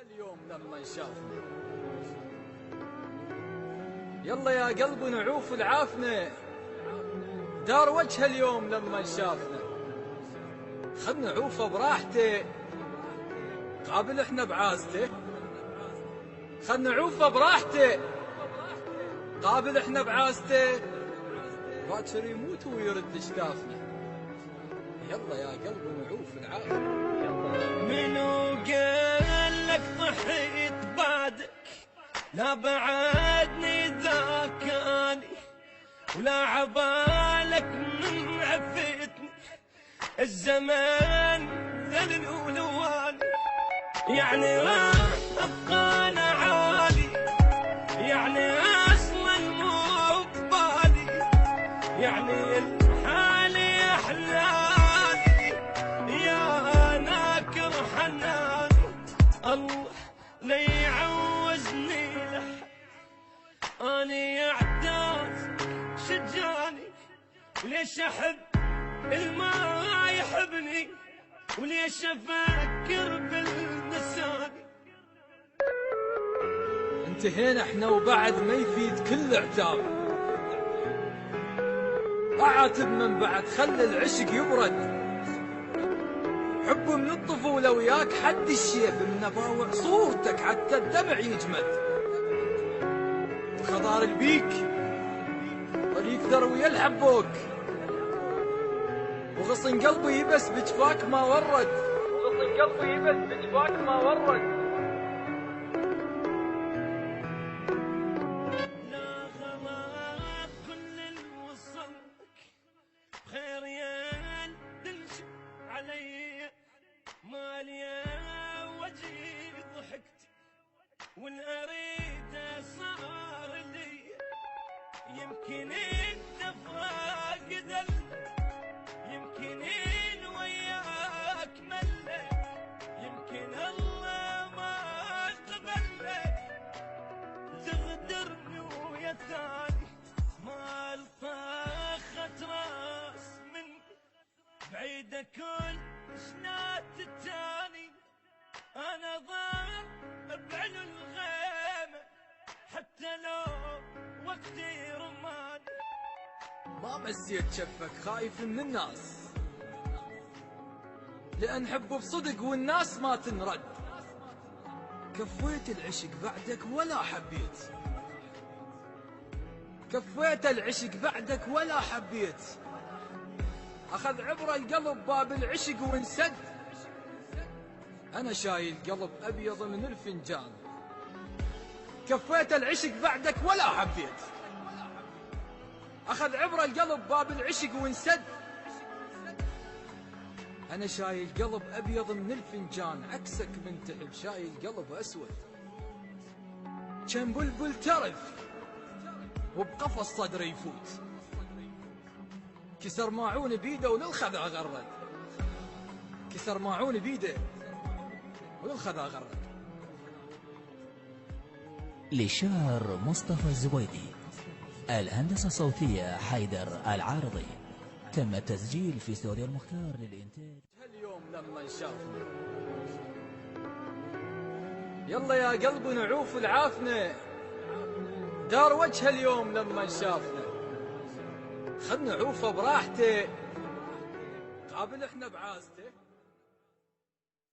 اليوم لما شافنا يلا يا قلبي نعوف العافنا، دار وجه اليوم لما شافنا. خل نعوفه براحته قابل احنا بعازته، خل نعوفه براحته قابل احنا بعازته، باكر يموت ويرد شتافنا. يلا يا قلبي نعوف العافنا. منو قال لك ضحيت بعدك؟ لا بعدني ذاك اني ولا عبالك من عفتني، الزمان ذل ولواني يعني راح ابقى انا عالي، يعني اصلا مو ببالي، يعني الحالي احلالي يا ناكر حناني. الله لا يعوزني لحد، اني اعتاز شجاني، وليش احب الما يحبني، وليش افكر بالنساني. انتهينا احنا وبعد ما يفيد كل عتاب، اعاتب من بعد خلي العشق يبرد، حب من الطفولة وياك حد الشيب، من اباوع صورتك حتى الدمع يجمد. خضار البيك طريق ذروي الحبوك، وغصن قلبي يبس بجفاك ما ورد، وغصن قلبي يبس بجفاك ما ورد. لا خلاص كل الوصلك بخير يا تنشف علي، ماليا وجهي ضحكتي والاريد صار لي، يمكن انت فاقد يمكن إن وياك ملت، يمكن الله ما قبلت تغدرني ويا ثاني، ما الطاخت راس مني بعيدة كل سنات التاني، انا ضار بعلو الغيمة حتى لو وقتي رماني. ما مسيت شفك خايف من الناس، لأن حبه بصدق والناس ما تنرد. كفيت العشق بعدك ولا حبيت، كفيت العشق بعدك ولا حبيت، أخذ عبرة القلب باب العشق وانسد. أنا شايل قلب أبيض من الفنجان، كفيت العشق بعدك ولا حبيت، أخذ عبرة القلب باب العشق وانسد. أنا شايل قلب أبيض من الفنجان، عكسك من تعب شايل قلب أسود. كان بلبل ترف وبقفص صدره يفوت، كسر ماعون بيده وللخذا غرد، كسر ماعون بيده وللخذا غرد. للشاعر مصطفى الزبيدي، الهندسة الصوتية حيدر العارضي، تم التسجيل في استوديو المختار للإنتاج. اليوم لما شافنا يلا يا قلبي نعوف العافنا، دار وجه اليوم لما شافنا. خل نعوفه براحته قابل احنا بعازته.